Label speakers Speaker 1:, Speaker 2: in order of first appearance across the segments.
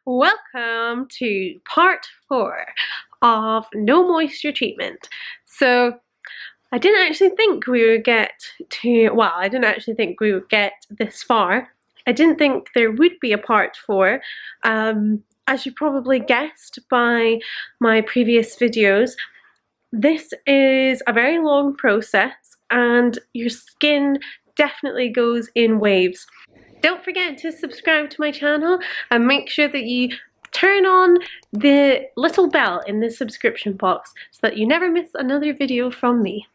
Speaker 1: Welcome to part 4 of no moisture treatment. So I didn't actually think we would get to, well, I didn't actually think we would get this far. I didn't think there would be a part 4. As you probably guessed by my previous videos, this is a very long process and your skin definitely goes in waves. Don't forget to subscribe to my channel and make sure that you turn on the little bell in the subscription box so that you never miss another video from me.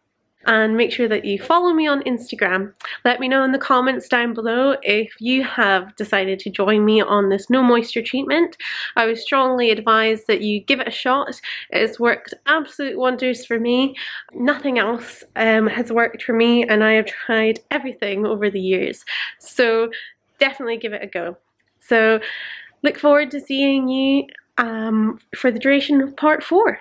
Speaker 1: And make sure that you follow me on Instagram. Let me know in the comments down below if you have decided to join me on this no moisture treatment. I would strongly advise that you give it a shot. It's worked absolute wonders for me. Nothing else has worked for me, and I have tried everything over the years. So definitely give it a go. So look forward to seeing you for the duration of part 4.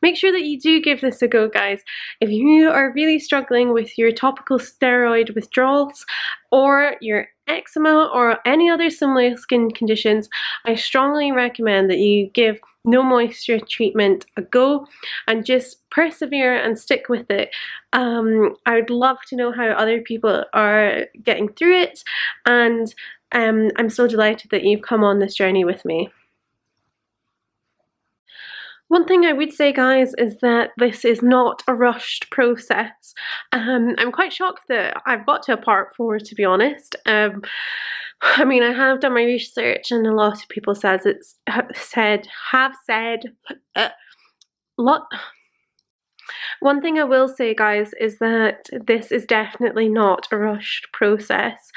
Speaker 1: Make sure that you do give this a go, guys. If you are really struggling with your topical steroid withdrawals or your eczema or any other similar skin conditions, I strongly recommend that you give no moisture treatment a go and just persevere and stick with it. I would love to know how other people are getting through it, and I'm so delighted that you've come on this journey with me. One thing I would say, guys, is that this is not a rushed process. I'm quite shocked that I've got to a part 4, to be honest. I mean, I have done my research, and a lot of people One thing I will say, guys, is that this is definitely not a rushed process.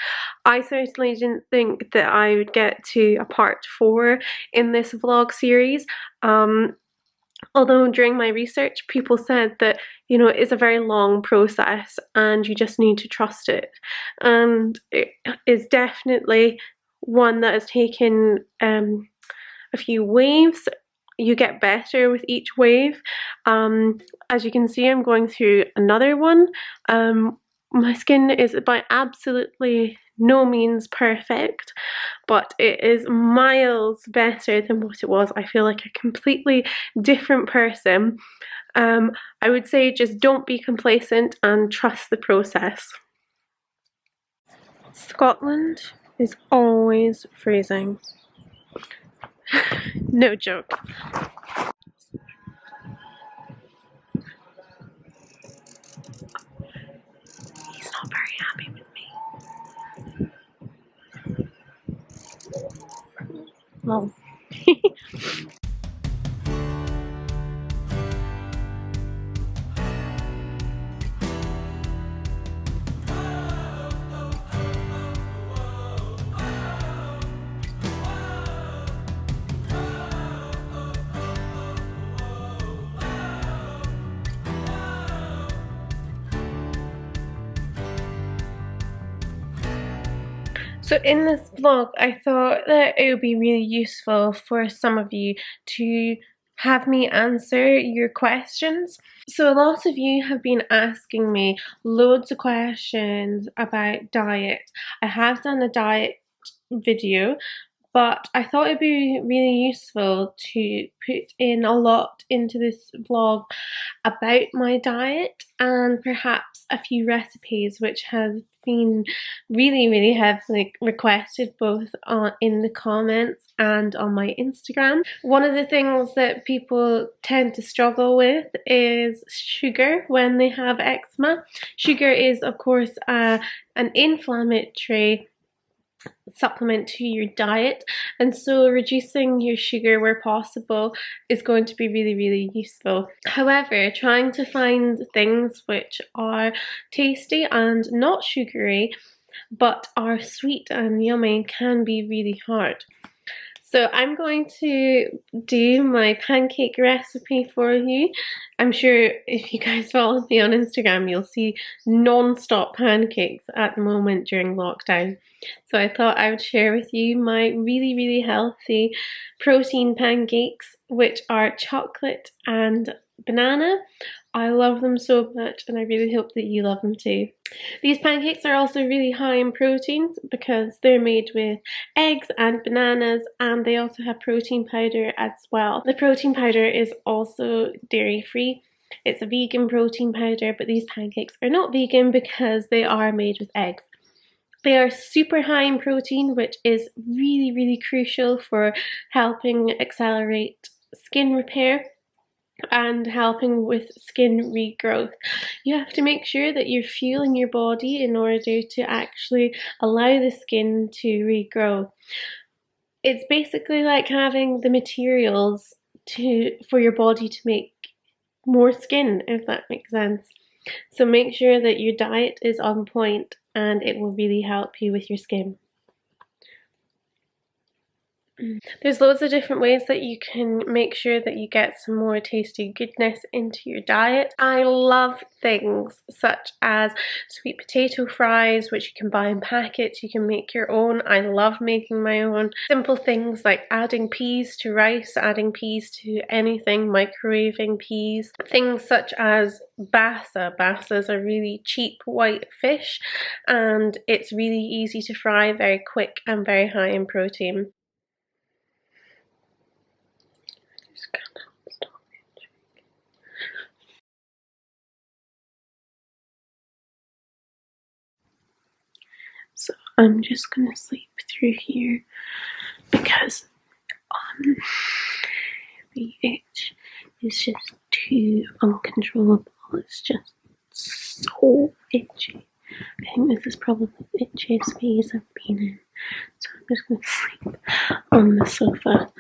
Speaker 1: I certainly didn't think that I would get to a part 4 in this vlog series. Although during my research, people said that, you know, it's a very long process and you just need to trust it. And it is definitely one that has taken a few waves. You get better with each wave. As you can see, I'm going through another one. My skin is by absolutely no means perfect, but it is miles better than what it was. I feel like a completely different person. I would say just don't be complacent and trust the process. Scotland is always freezing. No joke. He's not very happy with me. Well. So in this vlog, I thought that it would be really useful for some of you to have me answer your questions. So a lot of you have been asking me loads of questions about diet. I have done a diet video, but I thought it'd be really useful to put in a lot into this vlog about my diet and perhaps a few recipes which have been really heavily requested both in the comments and on my Instagram. One of the things that people tend to struggle with is sugar when they have eczema. Sugar is, of course, an inflammatory supplement to your diet, and so reducing your sugar where possible is going to be really useful. However, trying to find things which are tasty and not sugary but are sweet and yummy can be really hard. So I'm going to do my pancake recipe for you. I'm sure if you guys follow me on Instagram, you'll see non-stop pancakes at the moment during lockdown. So I thought I would share with you my really, really healthy protein pancakes, which are chocolate and banana. I love them so much, and I really hope that you love them too. These pancakes are also really high in proteins because they're made with eggs and bananas, and they also have protein powder as well. The protein powder is also dairy free. It's a vegan protein powder, but these pancakes are not vegan because they are made with eggs. They are super high in protein, which is really, really crucial for helping accelerate skin repair and helping with skin regrowth. You have to make sure that you're fueling your body in order to actually allow the skin to regrow. It's basically like having the materials for your body to make more skin, if that makes sense. So make sure that your diet is on point, and it will really help you with your skin. There's loads of different ways that you can make sure that you get some more tasty goodness into your diet. I love things such as sweet potato fries, which you can buy in packets. You can make your own. I love making my own. Simple things like adding peas to rice, adding peas to anything, microwaving peas. Things such as bassa. Bassa's a really cheap white fish, and it's really easy to fry, very quick and very high in protein. So I'm just gonna sleep through here because the itch is just too uncontrollable. It's just so itchy. I think this is probably the itchiest phase I've been in. So I'm just gonna sleep on the sofa,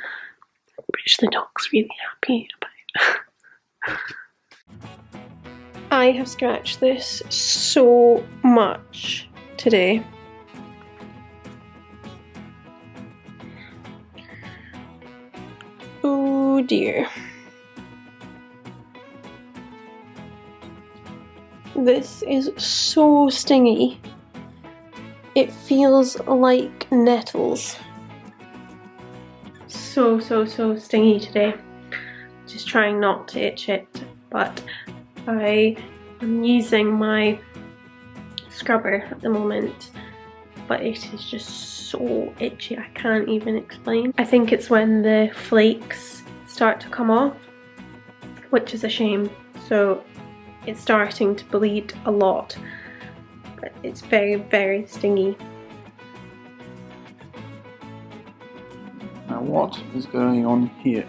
Speaker 1: which the dog's really happy about. I have scratched this so much today. Oh dear. This is so stingy. It feels like nettles. So stingy today. Just trying not to itch it, but I am using my scrubber at the moment, but it is just so itchy, I can't even explain. I think it's when the flakes start to come off, which is a shame. So it's starting to bleed a lot, but it's very stingy.
Speaker 2: Now what is going on here?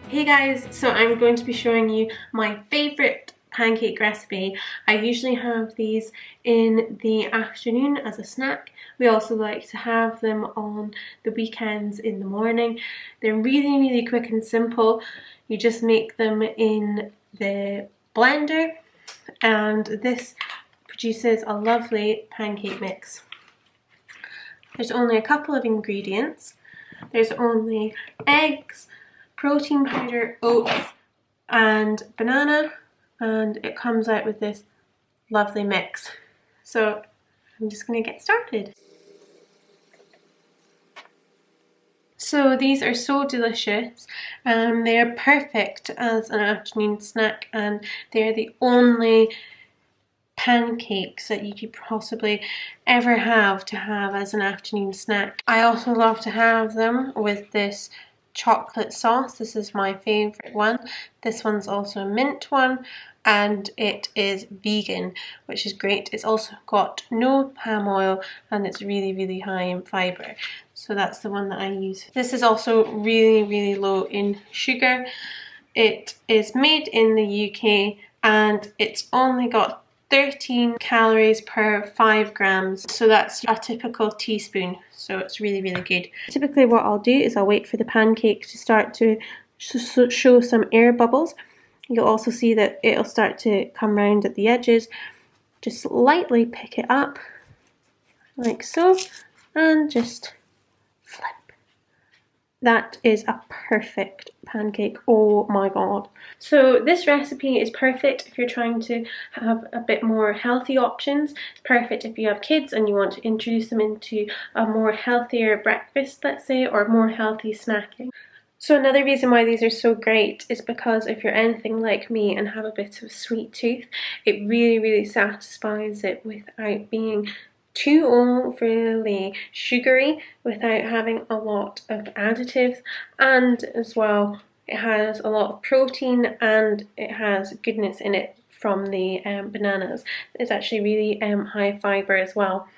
Speaker 1: Hey guys, so I'm going to be showing you my favourite pancake recipe. I usually have these in the afternoon as a snack. We also like to have them on the weekends in the morning. They're really quick and simple. You just make them in the blender, and this produces a lovely pancake mix. There's only a couple of ingredients. There's only eggs, protein powder, oats and banana, and it comes out with this lovely mix. So I'm just going to get started. So these are so delicious, and they are perfect as an afternoon snack, and they're the only pancakes that you could possibly ever have to have as an afternoon snack. I also love to have them with this chocolate sauce. This is my favourite one. This one's also a mint one, and it is vegan, which is great. It's also got no palm oil, and it's really high in fibre. So that's the one that I use. This is also really low in sugar. It is made in the UK, and it's only got 13 calories per 5 grams, so that's a typical teaspoon, so it's really good. Typically what I'll do is I'll wait for the pancake to start to show some air bubbles. You'll also see that it'll start to come round at the edges. Just lightly pick it up, like so, and just flip. That is a perfect pancake, oh my god. So this recipe is perfect if you're trying to have a bit more healthy options. It's perfect if you have kids and you want to introduce them into a more healthier breakfast, let's say, or more healthy snacking. So another reason why these are so great is because if you're anything like me and have a bit of a sweet tooth, it really satisfies it without being too overly sugary, without having a lot of additives, and as well it has a lot of protein and it has goodness in it from the bananas. It's actually really high fibre as well.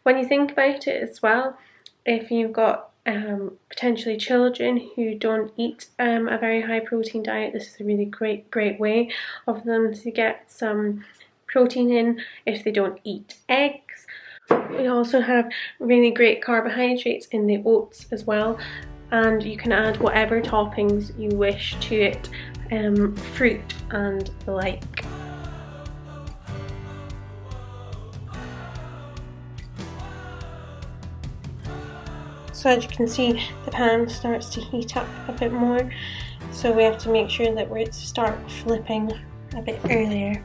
Speaker 1: When you think about it as well, if you've got potentially children who don't eat a very high protein diet, this is a really great way of them to get some protein in if they don't eat eggs. We also have really great carbohydrates in the oats as well, and you can add whatever toppings you wish to it, fruit and the like. So as you can see, the pan starts to heat up a bit more, so we have to make sure that we start flipping a bit earlier.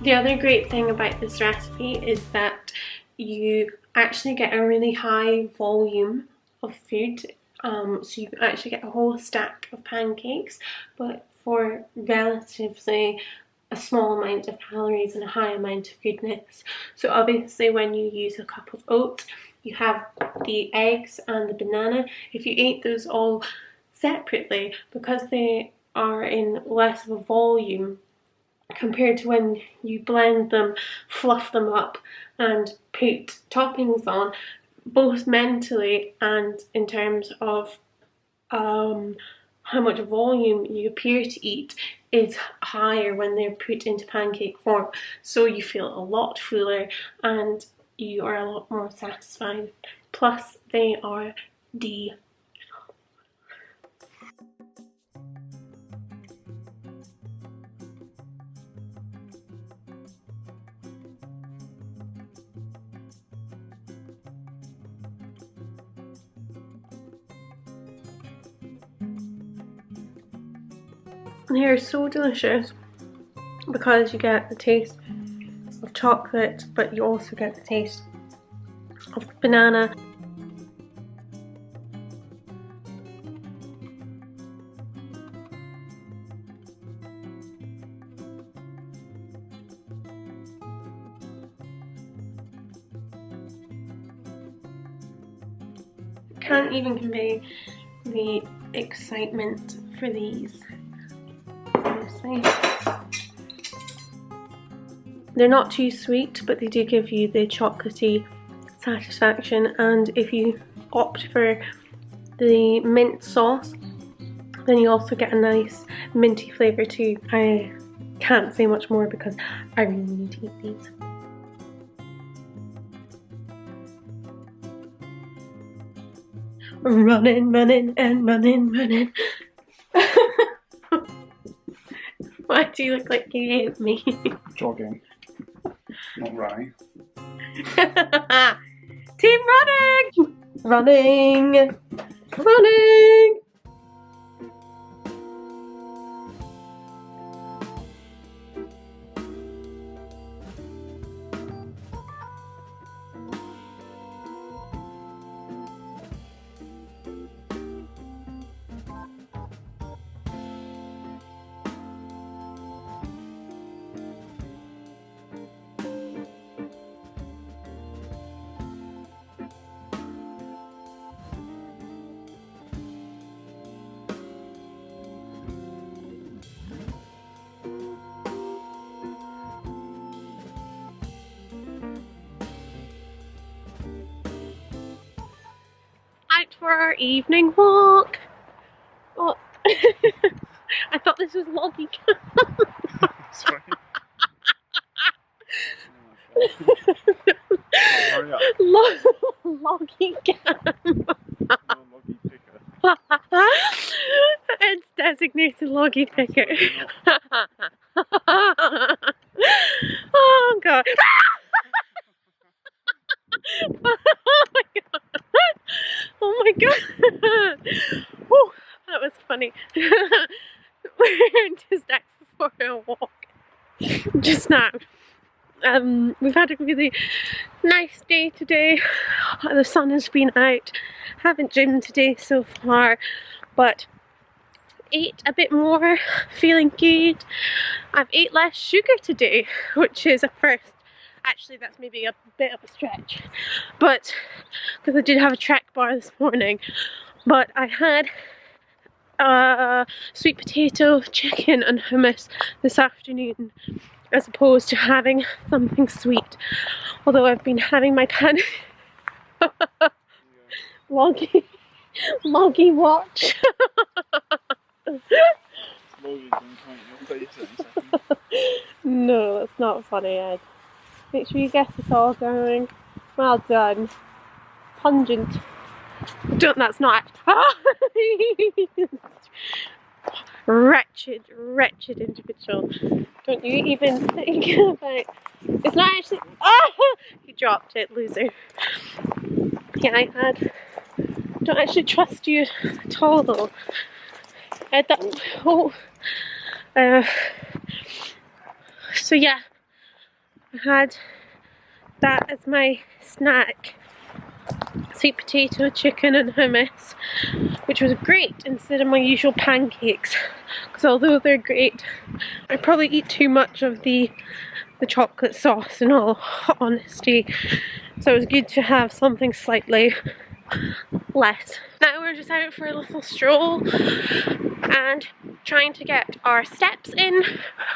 Speaker 1: The other great thing about this recipe is that you actually get a really high volume of food. So you can actually get a whole stack of pancakes, but for relatively a small amount of calories and a high amount of goodness. So obviously when you use a cup of oats, you have the eggs and the banana. If you ate those all separately, because they are in less of a volume compared to when you blend them, fluff them up and put toppings on, both mentally and in terms of how much volume you appear to eat is higher when they're put into pancake form. So you feel a lot fuller and you are a lot more satisfied. Plus they are delicious. And they are so delicious because you get the taste of chocolate, but you also get the taste of banana. Can't even convey the excitement for these. Honestly, they're not too sweet, but they do give you the chocolatey satisfaction, and if you opt for the mint sauce, then you also get a nice minty flavour too. I can't say much more because I really need to eat these. Running and running. Why do you look like you hate me?
Speaker 2: Jogging, not running.
Speaker 1: Team running! Running! Out for our evening walk. Oh, I thought this was loggy.
Speaker 2: Sorry. Hurry up.
Speaker 1: Loggy cam.
Speaker 2: No loggy picker.
Speaker 1: It's designated loggy picker. Oh god. Oh my god. Whew, that was funny. We're just out for a walk just now. We've had a really nice day today. The sun has been out. Haven't gymmed today so far, but ate a bit more, feeling good. I've ate less sugar today, which is a first. Actually, that's maybe a bit of a stretch, but because I did have a track bar this morning. But I had sweet potato, chicken and hummus this afternoon, as opposed to having something sweet. Although I've been having my pan loggy watch. No, that's not funny, Ed. Make sure you get this all going. Well done. Pungent. That's not. Wretched individual. Don't you even think about. It's not actually. Oh! He dropped it, loser. Yeah, don't actually trust you at all, though. So yeah, I had that as my snack. Sweet potato, chicken and hummus, which was great instead of my usual pancakes, because although they're great, I probably eat too much of the chocolate sauce in all honesty, so it was good to have something slightly less. Now we're just out for a little stroll and trying to get our steps in.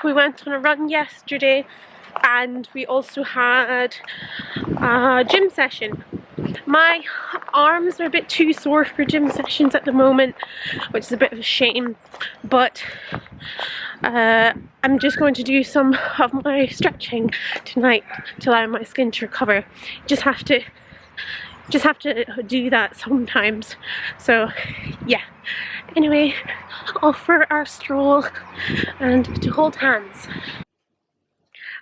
Speaker 1: We went on a run yesterday and we also had a gym session. My arms are a bit too sore for gym sessions at the moment, which is a bit of a shame, but I'm just going to do some of my stretching tonight to allow my skin to recover. Just have to do that sometimes. So yeah, anyway, off for our stroll and to hold hands.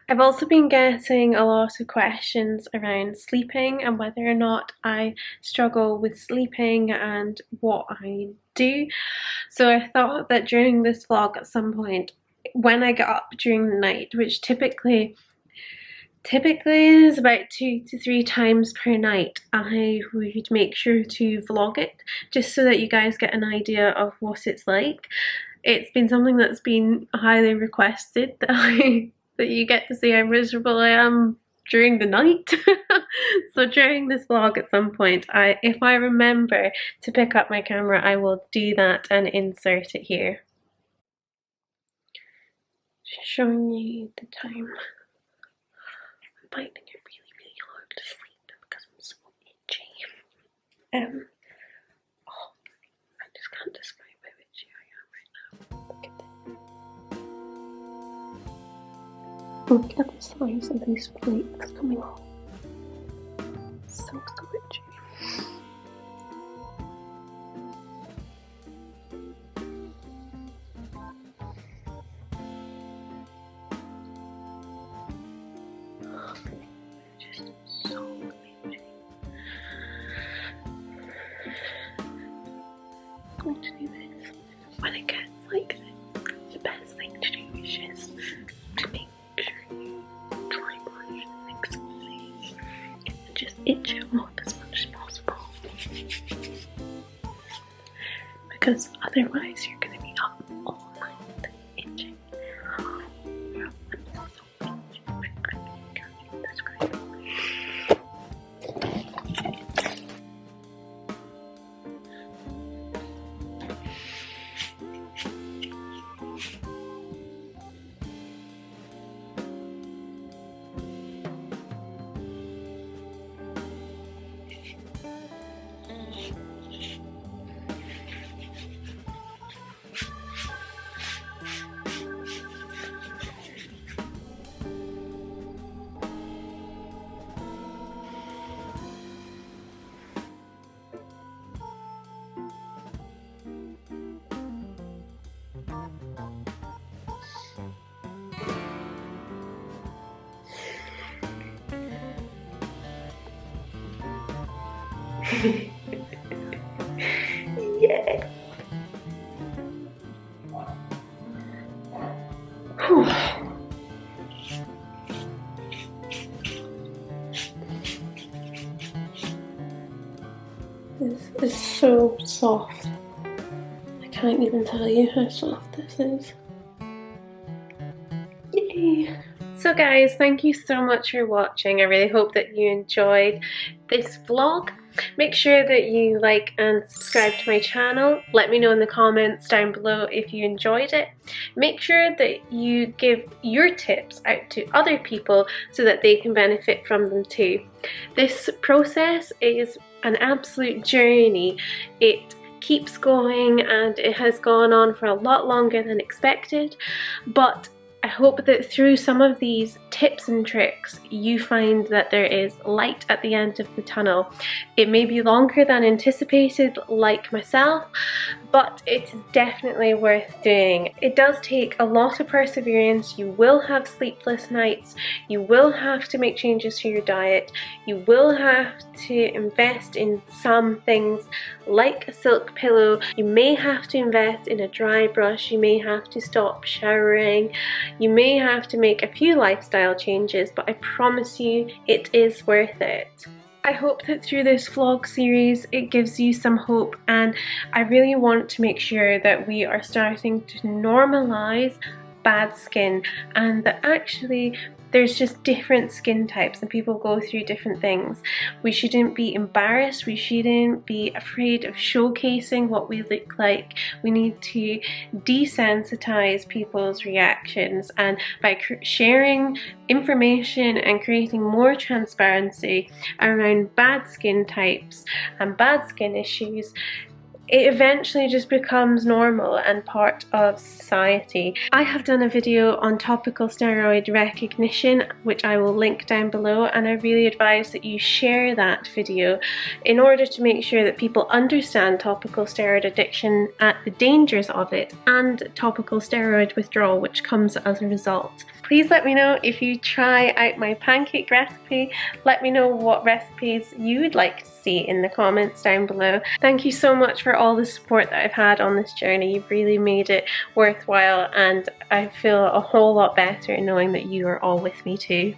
Speaker 1: I've also been getting a lot of questions around sleeping and whether or not I struggle with sleeping and what I do. So I thought that during this vlog at some point, when I get up during the night, which typically is about 2 to 3 times per night, I would make sure to vlog it just so that you guys get an idea of what it's like. It's been something that's been highly requested that you get to see how miserable I am during the night. So during this vlog at some point, if I remember to pick up my camera, I will do that and insert it here. Just showing you the time. I'm finding it really, really hard to sleep because I'm so itchy. Oh, I just can't describe how itchy I am right now. Look at this. Look at the size of these flakes coming off. So itchy. Just so itchy. I'm going to do this when it gets like this. The best thing to do is just to make sure you dry brush the next face and just itch it off as much as possible, because otherwise you're going to be up all night itching. I'm so itchy. I can't describe it. Yeah. Whew. This is so soft. I can't even tell you how soft this is. Yay! So guys, thank you so much for watching. I really hope that you enjoyed this vlog. Make sure that you like and subscribe to my channel. Let me know in the comments down below if you enjoyed it. Make sure that you give your tips out to other people so that they can benefit from them too. This process is an absolute journey. It keeps going and it has gone on for a lot longer than expected, but I hope that through some of these tips and tricks you find that there is light at the end of the tunnel. It may be longer than anticipated, like myself, but it is definitely worth doing. It does take a lot of perseverance. You will have sleepless nights, you will have to make changes to your diet, you will have to invest in some things like a silk pillow, you may have to invest in a dry brush, you may have to stop showering, you may have to make a few lifestyle changes, but I promise you it is worth it. I hope that through this vlog series it gives you some hope, and I really want to make sure that we are starting to normalise bad skin, and that actually there's just different skin types and people go through different things. We shouldn't be embarrassed, we shouldn't be afraid of showcasing what we look like. We need to desensitize people's reactions, and by sharing information and creating more transparency around bad skin types and bad skin issues, it eventually just becomes normal and part of society. I have done a video on topical steroid recognition, which I will link down below, and I really advise that you share that video in order to make sure that people understand topical steroid addiction, the dangers of it, and topical steroid withdrawal, which comes as a result. Please let me know if you try out my pancake recipe. Let me know what recipes you would like to see in the comments down below. Thank you so much for all the support that I've had on this journey. You've really made it worthwhile, and I feel a whole lot better knowing that you are all with me too.